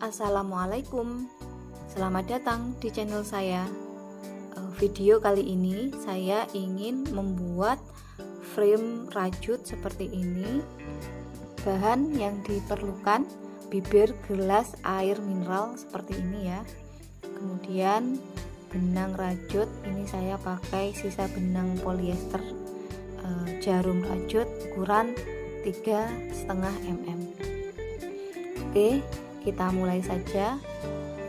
Assalamualaikum, selamat datang di channel saya. Video kali ini saya ingin membuat frame rajut seperti ini. Bahan yang diperlukan bibir gelas air mineral seperti ini ya. Kemudian benang rajut, ini saya pakai sisa benang polyester, jarum rajut ukuran 3,5 mm. Oke, kita mulai saja.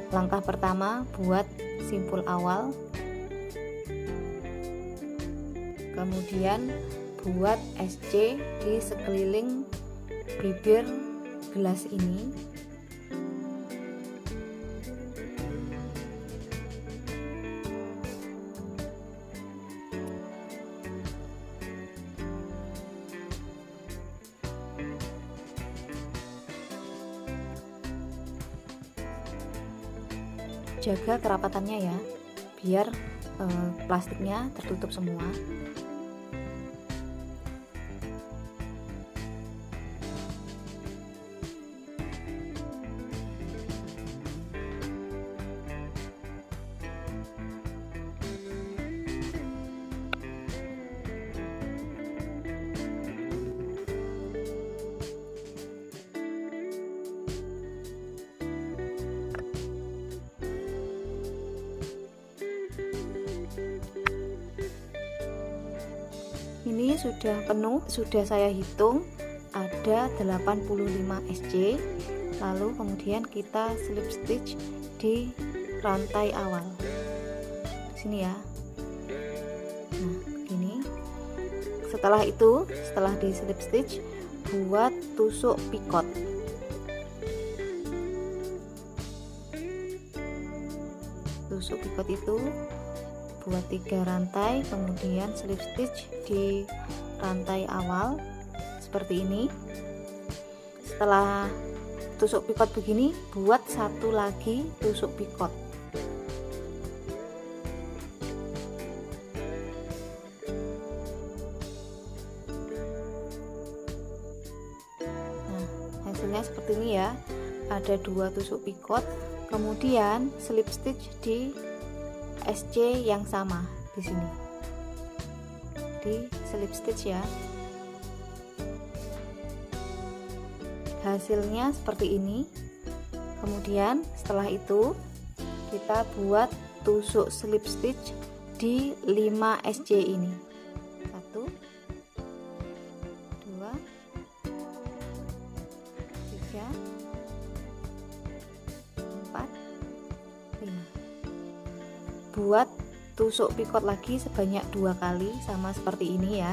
Langkah pertama, buat simpul awal. Kemudian buat SC di sekeliling bibir gelas ini. Jaga kerapatannya ya, biar plastiknya tertutup semua. Ini sudah penuh, sudah saya hitung ada 85 SC. Lalu kemudian kita slip stitch di rantai awal di sini ya. Nah ini, setelah itu, setelah di slip stitch, buat tusuk pikot. Tusuk pikot itu buat 3 rantai, kemudian slip stitch di rantai awal seperti ini. Setelah tusuk pikot begini, buat satu lagi tusuk pikot. Nah, hasilnya seperti ini ya, ada 2 tusuk pikot, kemudian slip stitch di SC yang sama di sini, di slip stitch ya. Hasilnya seperti ini. Kemudian setelah itu kita buat tusuk slip stitch di 5 SC ini. 1 2 3 4 5. Buat tusuk pikot lagi sebanyak 2 kali, sama seperti ini ya.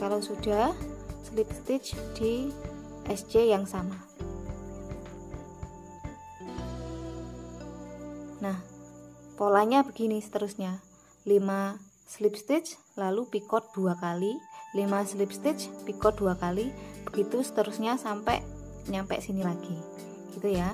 Kalau sudah, slip stitch di SC yang sama. Nah, polanya begini seterusnya. 5 slip stitch, lalu pikot 2 kali, 5 slip stitch, pikot 2 kali, begitu seterusnya sampai nyampe sini lagi, gitu ya.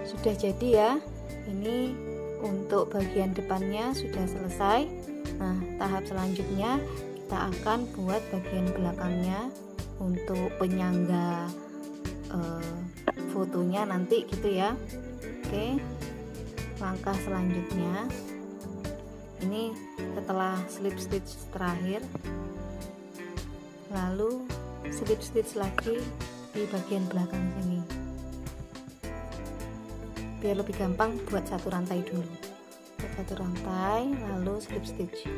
Sudah jadi ya, ini untuk bagian depannya sudah selesai. Nah, tahap selanjutnya kita akan buat bagian belakangnya untuk penyangga fotonya nanti gitu ya. Oke, langkah selanjutnya ini setelah slip stitch terakhir, lalu slip stitch lagi di bagian belakang sini, biar lebih gampang buat satu rantai dulu. Buat satu rantai, lalu slip stitch ya.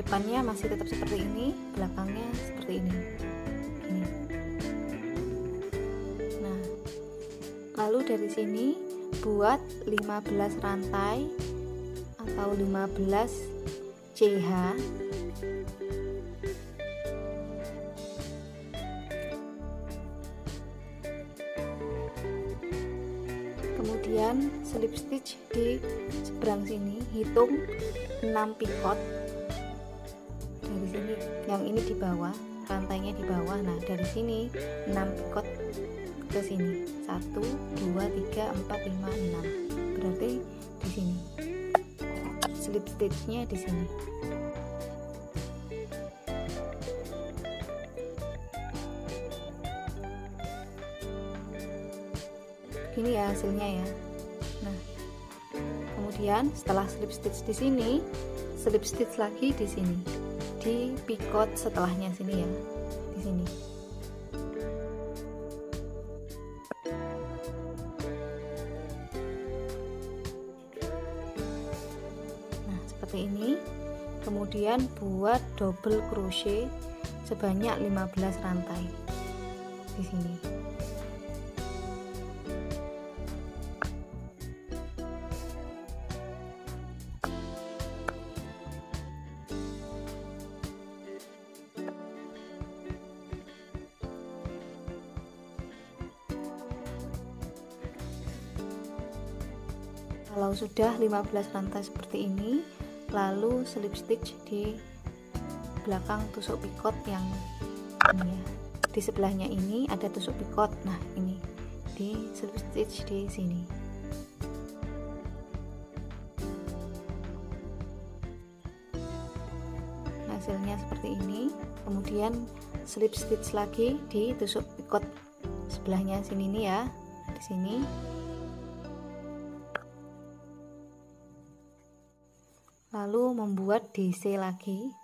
depannya masih tetap seperti ini, belakangnya seperti ini. Gini. Nah, lalu dari sini buat 15 rantai atau 15 CH. Kemudian slip stitch di seberang sini, hitung 6 picot dari sini, yang ini di bawah, rantainya di bawah. Nah, dari sini 6 picot ke sini, 1 2 3 4 5 6, berarti di sini slip stitchnya di sini. Ini ya hasilnya ya. Nah, kemudian setelah slip stitch di sini, slip stitch lagi di sini, di picot setelahnya sini ya, di sini. Nah, seperti ini. Kemudian buat double crochet sebanyak 15 rantai di sini. Kalau sudah 15 rantai seperti ini, lalu slip stitch di belakang tusuk picot yang ini ya. Di sebelahnya ini ada tusuk picot. Nah, ini di slip stitch di sini. Hasilnya seperti ini. Kemudian slip stitch lagi di tusuk picot sebelahnya sini nih ya, di sini. Lalu membuat DC lagi.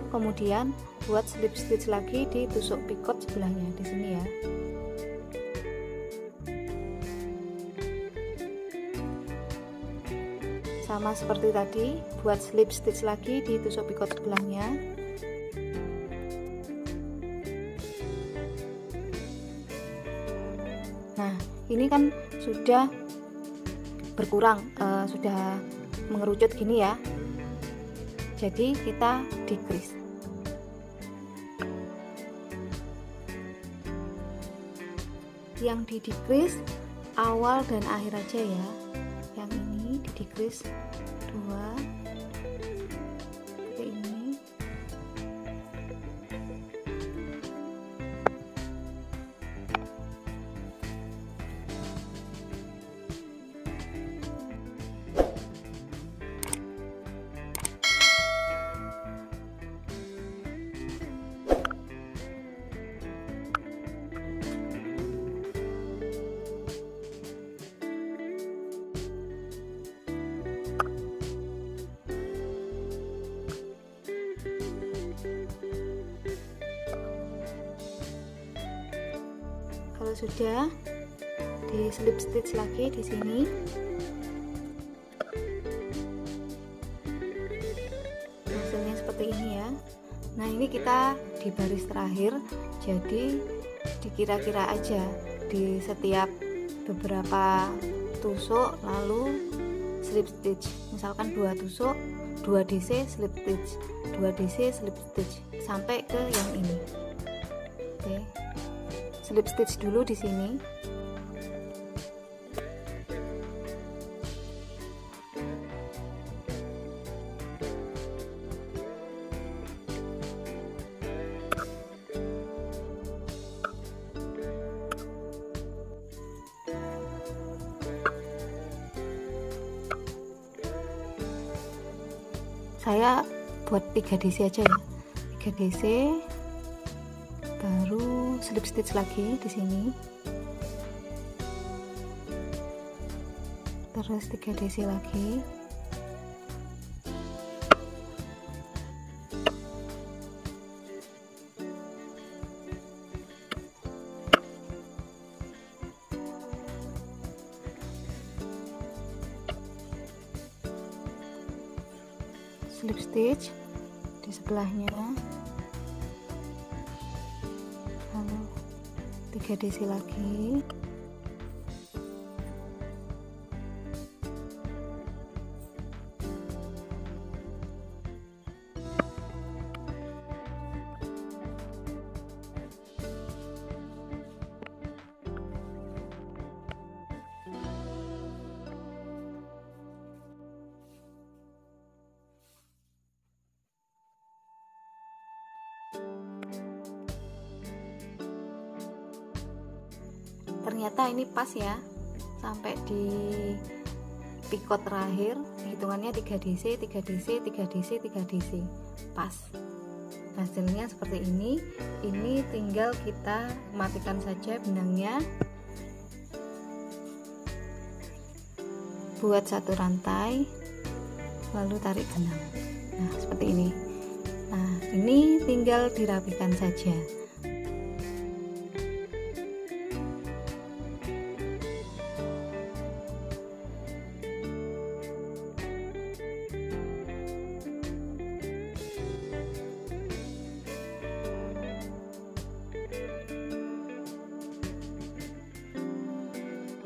Kemudian buat slip stitch lagi di tusuk picot sebelahnya di sini ya. Sama seperti tadi, buat slip stitch lagi di tusuk picot sebelahnya. Nah, ini kan sudah berkurang, sudah mengerucut gini ya. Jadi kita decrease. Yang di decrease awal dan akhir aja ya. Yang ini di decrease 2 seperti ini. Kalau sudah, di slip stitch lagi di sini. Hasilnya seperti ini ya. Nah, ini kita di baris terakhir, jadi dikira-kira aja di setiap beberapa tusuk lalu slip stitch. Misalkan 2 tusuk, 2 DC slip stitch, 2 DC slip stitch sampai ke yang ini. Oke. Slip stitch dulu di sini. Saya buat 3 DC aja ya. 3 DC baru slip stitch lagi di sini, terus 3 DC lagi, slip stitch di sebelahnya, lalu 3 DC lagi, ternyata ini pas ya, sampai di picot terakhir hitungannya 3 DC 3 DC 3 DC 3 DC, pas. Hasilnya seperti ini tinggal kita matikan saja benangnya, buat 1 rantai, lalu tarik benang. Nah seperti ini. Nah ini tinggal dirapikan saja.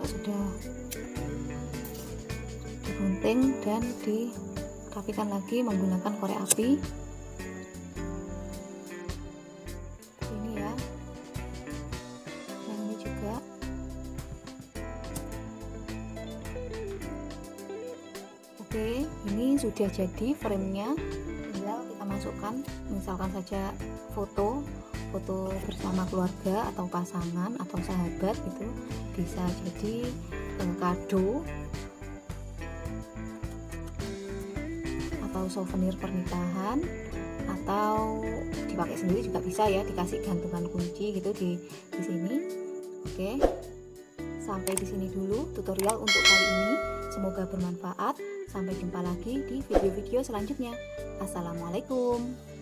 Sudah digunting dan dirapikan lagi menggunakan korek api. Ini ya, yang ini juga. Oke, ini sudah jadi framenya, tinggal kita masukkan misalkan saja foto bersama keluarga atau pasangan atau sahabat, itu bisa jadi kado atau souvenir pernikahan, atau dipakai sendiri juga bisa ya, dikasih gantungan kunci gitu di sini. Oke, sampai di sini dulu tutorial untuk kali ini, semoga bermanfaat. Sampai jumpa lagi di video-video selanjutnya. Assalamualaikum.